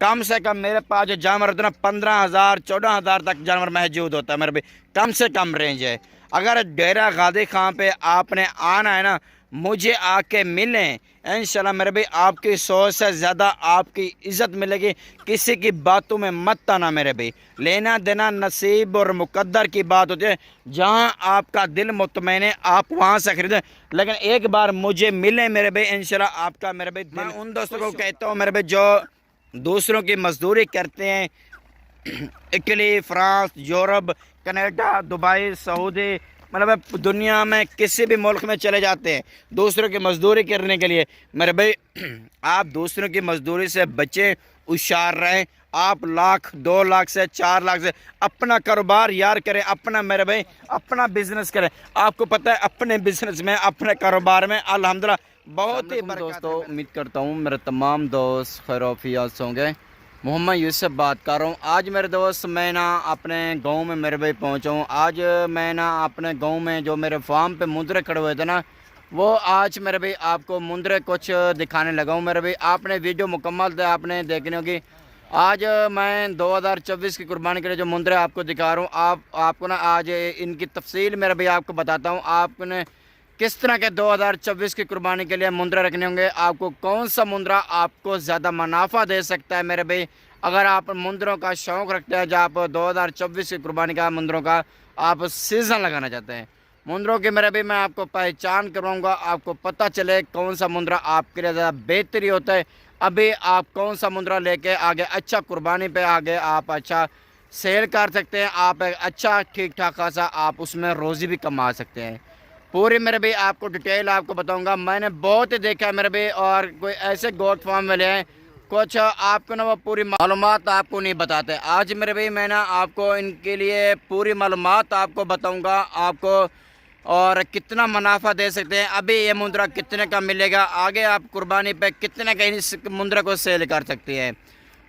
कम से कम मेरे पास जो जानवर होते हैं ना 15,000 14,000 तक जानवर मौजूद होता है मेरे भाई, कम से कम रेंज है। अगर डेरा गादी खां पे आपने आना है ना, मुझे आके मिलें इंशाल्लाह मेरे भाई, आपकी सोच से ज़्यादा आपकी इज़्ज़त मिलेगी। किसी की बातों में मत आना मेरे भाई, लेना देना नसीब और मुकद्दर की बात होती है। जहाँ आपका दिल मुतमईन है आप वहाँ से खरीदें, लेकिन एक बार मुझे मिले मेरे भाई इंशाल्लाह आपका मेरे भाई। मैं उन दोस्तों को कहता हूँ मेरे भाई जो दूसरों की मजदूरी करते हैं, Italy, France, Europe, Canada, Dubai, Saudi, मतलब दुनिया में किसी भी मुल्क में चले जाते हैं दूसरों की मजदूरी करने के लिए। मेरे भाई आप दूसरों की मजदूरी से बचे, होशियार रहें। आप 1,00,000 2,00,000 से 4,00,000 से अपना कारोबार यार करें, अपना मेरे भाई अपना बिजनेस करें। आपको पता है अपने बिजनेस में, अपने कारोबार में अल्हम्दुलिल्लाह बहुत ही दोस्तों, उम्मीद करता हूँ मेरे तमाम दोस्त खैर-ओ-आफियत होंगे। मोहम्मद यूसुफ बात कर रहा हूँ। आज मेरे दोस्त मैं ना अपने गांव में मेरे भाई पहुँचा हूँ। आज मैं ना अपने गांव में जो मेरे फार्म पे मुंदरे खड़े हुए थे ना, वो आज मेरे भाई आपको मुंदरे कुछ दिखाने लगा हूँ मेरे भाई। आपने वीडियो मुकम्मल से आपने देखनी होगी। आज मैं 2024 की कुर्बानी के लिए जो मुंदरे आपको दिखा रहा हूँ, आपको ना आज इनकी तफसील मेरे भाई आपको बताता हूँ। आपने किस तरह के 2024 की कुर्बानी के लिए मुंदरा रखने होंगे, आपको कौन सा मुंदरा आपको ज़्यादा मुनाफा दे सकता है मेरे भाई। अगर आप मुंदरों का शौक़ रखते हैं, जो आप 2024 की कुर्बानी का मुंदरों का आप सीज़न लगाना चाहते हैं, मुंदरों की मेरे भाई मैं आपको पहचान करवाऊँगा। आपको पता चले कौन सा मुंदरा आपके लिए ज़्यादा बेहतरी होता है। अभी आप कौन सा मुंदरा लेके आगे अच्छा कुर्बानी पे आगे आप अच्छा सेल कर सकते हैं, आप अच्छा ठीक ठाक खासा आप उसमें रोज़ी भी कमा सकते हैं। पूरी मेरे भाई आपको डिटेल आपको बताऊंगा। मैंने बहुत ही देखा है मेरे भाई, और कोई ऐसे गोट फार्म वाले हैं कुछ आपको ना वो पूरी मालूमात आपको नहीं बताते। आज मेरे भाई मैं ना आपको इनके लिए पूरी मालूमात आपको बताऊंगा, आपको और कितना मुनाफा दे सकते हैं। अभी ये मुंदरा कितने का मिलेगा, आगे आप कुर्बानी पे कितने का इस मुंदरा को सेल कर सकती है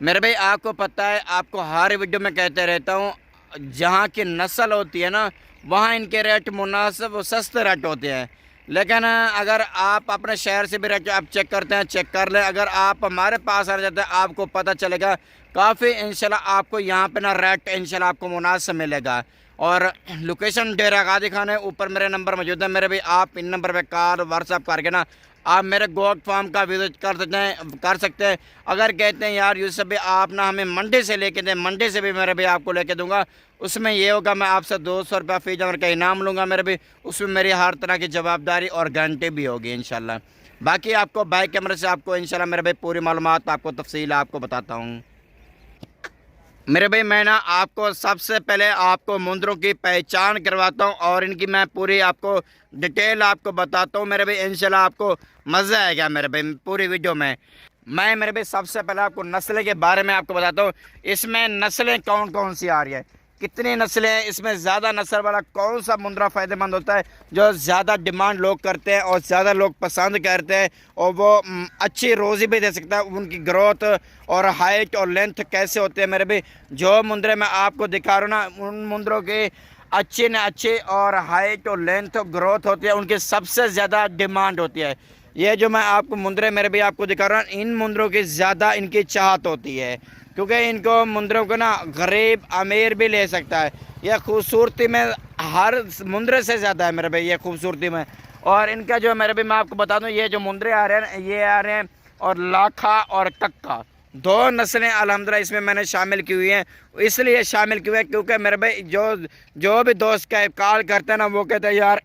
मेरे भाई। आपको पता है, आपको हर वीडियो में कहते रहता हूँ, जहाँ की नस्ल होती है ना वहाँ इनके रेट मुनासिब और सस्ते रेट होते हैं। लेकिन अगर आप अपने शहर से भी रेट आप चेक करते हैं, चेक कर लें। अगर आप हमारे पास आ जाते हैं आपको पता चलेगा काफ़ी इंशाल्लाह आपको यहाँ पे ना रेट इंशाल्लाह आपको मुनासिब मिलेगा। और लोकेशन डेरा गादी खान है, ऊपर मेरे नंबर मौजूद है मेरे भाई। आप इन नंबर पे कॉल व्हाट्सअप करके ना आप मेरे गोट फार्म का विजिट कर सकते हैं। अगर कहते हैं यार यूसुफ भाई आप ना हमें मंडी से लेके दें, मंडी से भी मेरे भाई आपको लेके दूंगा। उसमें ये होगा मैं आपसे 200 रुपया फ़ी जानवर का इनाम लूँगा मेरे भाई। उसमें मेरी हर तरह की जवाबदारी और गारंटी भी होगी इंशाल्लाह। बाकी आपको बाइक कैमरे से आपको इंशाल्लाह मेरे भाई पूरी मालूमात आपको तफसील आपको बताता हूँ मेरे भाई। मैं ना आपको सबसे पहले आपको मुंदरों की पहचान करवाता हूँ और इनकी मैं पूरी आपको डिटेल आपको बताता हूँ मेरे भाई। इंशाल्लाह आपको मज़ा आएगा मेरे भाई पूरी वीडियो में। मैं मेरे भाई सबसे पहले आपको नस्ल के बारे में आपको बताता हूँ। इसमें नस्लें कौन कौन सी आ रही है, कितनी नस्लें हैं, इसमें ज़्यादा नस्ल वाला कौन सा मुंदरा फ़ायदेमंद होता है, जो ज़्यादा डिमांड लोग करते हैं और ज़्यादा लोग पसंद करते हैं, और वो अच्छी रोज़ी भी दे सकता है। उनकी ग्रोथ और हाइट और लेंथ कैसे होते हैं मेरे भाई, जो मुंदरे मैं आपको दिखा रहा हूँ ना, उन मुंदरों के अच्छे न अच्छे और हाइट और लेंथ और ग्रोथ होती है, उनकी सबसे ज़्यादा डिमांड होती है। ये जो मैं आपको मुंदरे मेरे भी आपको दिखा रहा हूँ, इन मुंदरों की ज़्यादा इनकी चाहत होती है, क्योंकि इनको मुंदरों को ना गरीब अमीर भी ले सकता है। यह खूबसूरती में हर मुंदरे से ज़्यादा है मेरे भाई, ये खूबसूरती में। और इनका जो मेरे भाई मैं आपको बता दूं, ये जो मुंदरे आ रहे हैं ये आ रहे हैं और लाखा और कक्का, दो नस्लें अल्हम्दुलिल्लाह इसमें मैंने शामिल की हुई हैं। इसलिए शामिल की हुई है क्योंकि मेरे भाई जो भी दोस्त का कॉल करते हैं ना, वो कहते हैं यार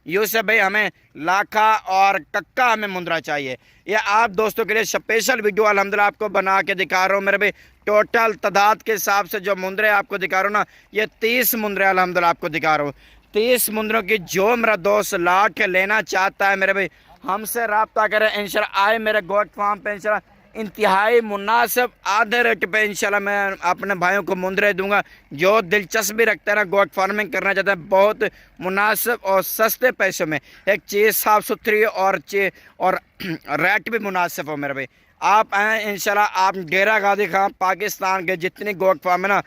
यूसुफ भाई हमें लाखा और कक्का हमें मुंदरा चाहिए। ये आप दोस्तों के लिए स्पेशल वीडियो अल्हम्दुलिल्लाह आपको बना के दिखा रहा हूँ मेरे भाई। टोटल तादाद के हिसाब से जो मुंदरे आपको दिखा रहा हूँ ना, ये 30 मुंदरे अल्हम्दुलिल्लाह आपको दिखा रहा हूँ। 30 मुंदरों की जो मेरा दोस्त लाट लेना चाहता है मेरे भाई, हमसे रब्ता करें इंशाल्लाह। आए मेरे गोट फार्म पे इंशाल्लाह इंतहाई मुनासिब आधे रेट पे इंशाल्लाह मैं अपने भाइयों को मुंदरे दूंगा। जो दिलचस्पी रखता है ना, गोट फार्मिंग करना चाहता है, बहुत मुनासिब और सस्ते पैसों में एक चीज़ साफ़ सुथरी और रेट भी मुनासिब हो मेरे भाई। आप आए इंशाल्लाह। आप डेरा गादी खां पाकिस्तान के जितनी गोट फार्म है ना,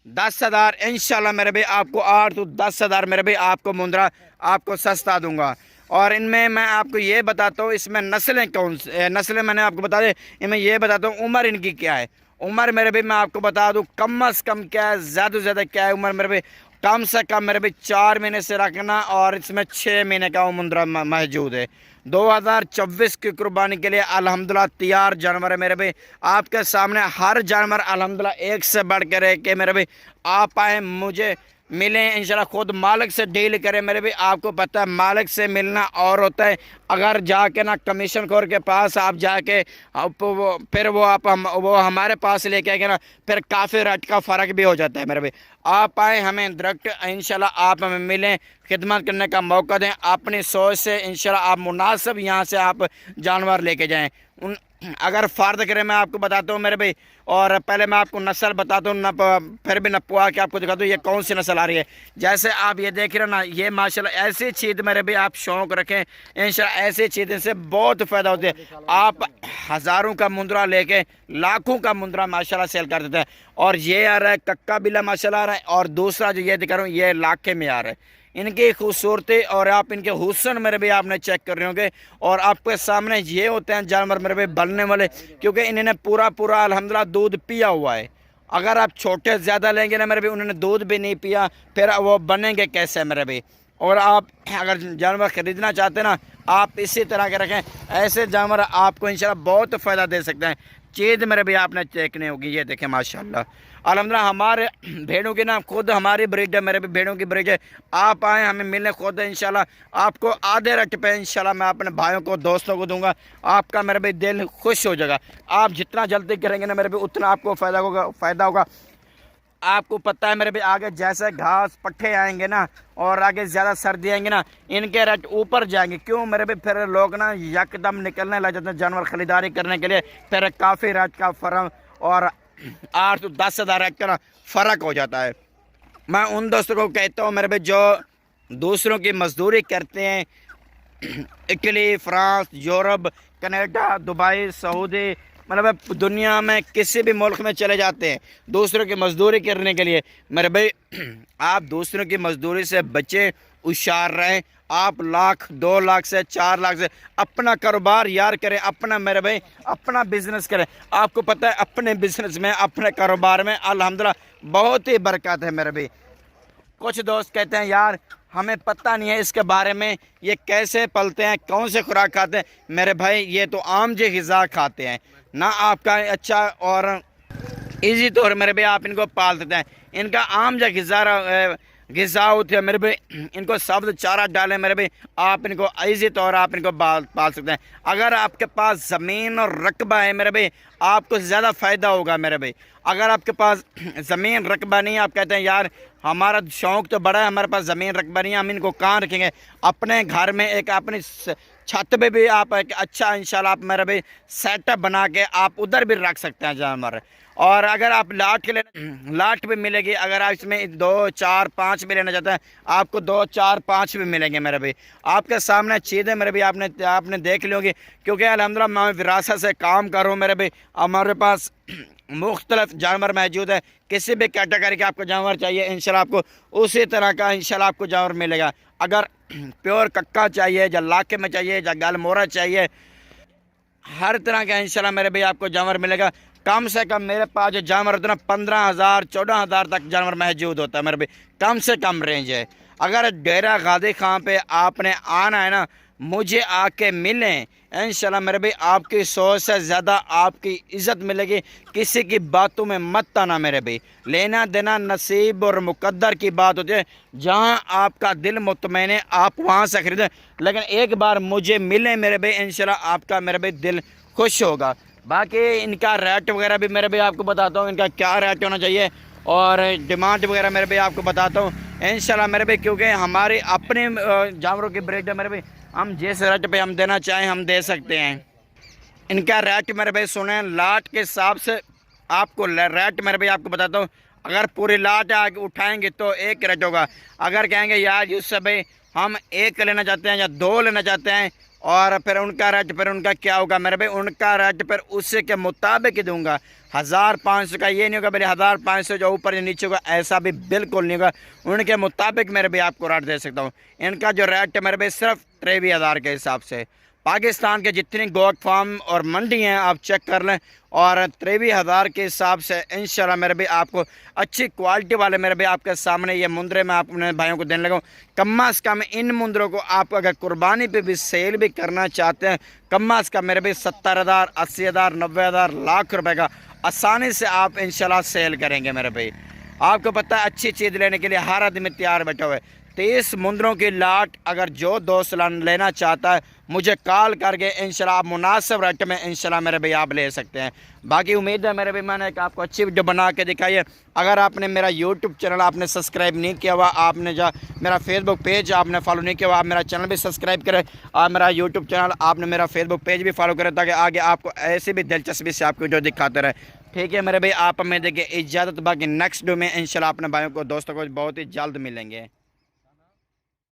10,000 इंशाल्लाह मेरे भाई आपको 8 तो 10,000 मेरे भाई आपको मुंदरा आपको सस्ता दूंगा। और इनमें मैं आपको ये बताता हूँ इसमें नस्लें कौन सी नस्लें मैंने आपको बता दें। इनमें ये बताता हूँ उम्र इनकी क्या है। उम्र मेरे भी मैं आपको बता दूँ कम से कम क्या है, ज़्यादा से ज़्यादा क्या है उम्र मेरे भी, कम से कम मेरे भी 4 महीने से रखना और इसमें 6 महीने का उम्र मौजूद है। 2024 की कुर्बानी के लिए अल्हम्दुलिल्लाह तैयार जानवर है मेरे भाई। आपके सामने हर जानवर अल्हम्दुलिल्लाह एक से बढ़ कर है कि मेरे भाई आप आए मुझे मिलें इंशाल्लाह, खुद मालिक से डील करें मेरे भी। आपको पता है मालिक से मिलना और होता है, अगर जाके ना कमीशन खोर के पास आप जाके फिर वो हमारे पास लेके आएंगे ना, फिर काफ़ी रेट का फ़र्क भी हो जाता है मेरे भाई। आप आए हमें डायरेक्ट इंशाल्लाह आप हमें मिलें, खिदमत करने का मौका दें, अपनी सोच से इंशाल्लाह आप मुनासिब यहाँ से आप जानवर लेके जाएँ। अगर फ़र्द करें मैं आपको बताता हूँ मेरे भाई, और पहले मैं आपको नस्ल बताता हूँ, फिर भी नपवा के आपको दिखाता हूँ ये कौन सी नस्ल आ रही है। जैसे आप ये देख रहे हो ना, ये माशाल्लाह ऐसी चीज़ मेरे भी आप शौक़ रखें इंशाल्लाह, ऐसी चीज़ से बहुत फ़ायदा होता है। आप हज़ारों का मुंद्रा लेके लाखों का मुंद्रा माशाल्लाह सेल कर देते हैं। और ये आ रहा है कक्का बिल्ला माशाल्लाह आ रहा है, और दूसरा जो ये दिखा रहा हूँ ये लाखे में आ रहा है। इनकी खूबसूरती और आप इनके हुस्न मेरे भी आपने चेक कर रहे होंगे, और आपके सामने ये होते हैं जानवर मेरे भी बनने वाले, क्योंकि इन्होंने पूरा अल्हम्दुलिल्लाह दूध पिया हुआ है। अगर आप छोटे ज़्यादा लेंगे ना मेरे भी, उन्होंने दूध भी नहीं पिया, फिर वो बनेंगे कैसे मेरे भी। और आप अगर जानवर ख़रीदना चाहते हैं ना, आप इसी तरह के रखें, ऐसे जानवर आपको इंशाल्लाह बहुत फ़ायदा दे सकते हैं। चीज़ मेरे भी आपने चेक नहीं होगी। ये देखें माशाल्लाह अल्हम्दुलिल्लाह हमारे भेड़ों की ना खुद हमारी ब्रीड है मेरे भी, भेड़ों की ब्रीड है। आप आएँ हमें मिलने खुद इंशाल्लाह, आपको आधे रेट पे इंशाल्लाह मैं अपने भाइयों को दोस्तों को दूंगा। आपका मेरे भी दिल खुश हो जाएगा। आप जितना जल्दी करेंगे ना मेरे भी उतना आपको फ़ायदा होगा। आपको पता है मेरे भी आगे जैसे घास पट्टे आएंगे ना, और आगे ज़्यादा सर्दी आएंगे ना, इनके रेट ऊपर जाएंगे। क्यों मेरे भी, फिर लोग ना यकदम निकलने लग जाते हैं जानवर ख़रीदारी करने के लिए, फिर काफ़ी रेट का फ़र्क और 8 से 10 हज़ार रेट का ना फ़र्क हो जाता है। मैं उन दोस्तों को कहता हूँ मेरे भी जो दूसरों की मजदूरी करते हैं, Italy, France, Europe, Canada, Dubai, Saudi, मतलब दुनिया में किसी भी मुल्क में चले जाते हैं दूसरों की मजदूरी करने के लिए। मेरे भाई आप दूसरों की मजदूरी से बचे, होशियार रहें। आप लाख 2 लाख से 4 लाख से अपना कारोबार यार करें, अपना मेरे भाई अपना बिजनेस करें। आपको पता है अपने बिजनेस में, अपने कारोबार में अल्हम्दुलिल्लाह बहुत ही बरकत है मेरे भाई। कुछ दोस्त कहते हैं यार हमें पता नहीं है इसके बारे में, ये कैसे पलते हैं, कौन से खुराक खाते हैं। मेरे भाई ये तो आम जे ग़िज़ा खाते हैं ना, आपका अच्छा और इजी तौर मेरे भाई आप इनको पाल देते हैं। इनका आम जो ग़िज़ा होती है मेरे भाई, इनको सब्ज़ चारा डालें मेरे भाई, आप इनको इजी तौर आप इनको पाल सकते हैं। अगर आपके पास ज़मीन और रकबा है मेरे भाई, आपको ज़्यादा फ़ायदा होगा मेरे भाई। अगर आपके पास ज़मीन रकबा नहीं है, आप कहते हैं यार हमारा शौक़ तो बड़ा है, हमारे पास ज़मीन रकबा नहीं है, हम इनको कहाँ रखेंगे। अपने घर में एक अपनी छत पे भी आप एक अच्छा इंशाल्लाह आप मेरे भाई सेटअप बना के आप उधर भी रख सकते हैं जानवर। और अगर आप लाट के लेना, लाट भी मिलेगी। अगर आप इसमें 2, 4, 5 भी लेना चाहते हैं, आपको 2, 4, 5 भी मिलेंगे मेरे भाई। आपके सामने चीज़ें मेरे भाई आपने देख ली होगी, क्योंकि अल्हम्दुलिल्लाह मैं विरासत से काम कर रहा हूँ मेरे भाई। हमारे पास मुख्तलिफ जानवर मौजूद है, किसी भी कैटेगरी का आपको जानवर चाहिए इंशाल्लाह आपको उसी तरह का इंशाल्लाह आपको जानवर मिलेगा। अगर प्योर कक्का चाहिए, या लाखे में चाहिए, या गल मोरा चाहिए, हर तरह का इंशाल्लाह मेरे भाई आपको जानवर मिलेगा। कम से कम मेरे पास जो जानवर होता है ना 15,000 14,000 तक जानवर मौजूद होता है मेरे भाई, कम से कम रेंज है। अगर डेरा गादी खां पे आपने आना है ना, मुझे आके मिलें इंशाल्लाह मेरे भाई, आपकी सोच से ज़्यादा आपकी इज़्ज़त मिलेगी। किसी की बातों में मत आना मेरे भाई, लेना देना नसीब और मुकद्दर की बात होती है। जहां आपका दिल मुतमईन है आप वहां से ख़रीदें, लेकिन एक बार मुझे मिलें मेरे भाई, इंशाल्लाह आपका मेरे भाई दिल खुश होगा। बाकी इनका रेट वगैरह भी मेरे भाई आपको बताता हूँ, इनका क्या रेट होना चाहिए और डिमांड वगैरह मेरे भाई आपको बताता हूँ इंशाल्लाह मेरे भाई। क्योंकि हमारे अपने जानवरों की ब्रीड है मेरे भाई, हम जिस रेट पे हम देना चाहें हम दे सकते हैं। इनका रेट मेरे भाई सुने, लाट के हिसाब से आपको रेट मेरे भाई आपको बताता हूँ। अगर पूरी लाट आगे उठाएंगे तो एक रेट होगा। अगर कहेंगे यार यूसुफ भाई हम 1 लेना चाहते हैं या 2 लेना चाहते हैं, और फिर उनका रेट फिर उनका क्या होगा मेरे भाई, उनका रेट फिर उसी के मुताबिक ही दूंगा। 1500 का ये नहीं होगा मेरे, 1500 जो ऊपर या नीचे होगा ऐसा भी बिल्कुल नहीं होगा। उनके मुताबिक मेरे भाई आपको रेट दे सकता हूँ। इनका जो रेट है मेरे भाई सिर्फ 23,000 के हिसाब से। पाकिस्तान के जितनी गोट फार्म और मंडी हैं आप चेक कर लें, और 23,000 के हिसाब से इंशाल्लाह मेरे भाई आपको अच्छी क्वालिटी वाले मेरे भाई आपके सामने ये मुंदरे मैं अपने भाइयों को देने लगा हूँ। कम अज़ कम इन मुंदरों को आप अगर कुर्बानी पे भी सेल भी करना चाहते हैं, कम अज़ कम मेरे भाई 70,000, 80,000, 90,000, लाख रुपए का आसानी से आप इंशाल्लाह सेल करेंगे मेरे भाई। आपको पता है अच्छी चीज़ लेने के लिए हर आदमी तैयार बैठा हुआ है। 30 मुंदरों की लाट अगर जो दोस्त लेना चाहता है मुझे कॉल करके इंशाल्लाह आप मुनासिब रेट में इंशाल्लाह मेरे भाई आप ले सकते हैं। बाकी उम्मीद है मेरे भाई मैंने एक आपको अच्छी वीडियो बना के दिखाई है। अगर आपने मेरा यूट्यूब चैनल आपने सब्सक्राइब नहीं किया हुआ, आपने जो मेरा फेसबुक पेज आपने फॉलो नहीं किया हुआ, आप मेरा चैनल भी सब्सक्राइब करें, आप मेरा यूट्यूब चैनल आपने मेरा फेसबुक पेज भी फॉलो करें, ताकि आगे आपको ऐसी भी दिलचस्पी से आपको वीडियो दिखाते रहे। ठीक है मेरे भाई, आप हमें देखिए इजाज़त। बाकी नेक्स्ट वीडियो में इंशाल्लाह अपने भाइयों को दोस्तों को बहुत ही जल्द मिलेंगे।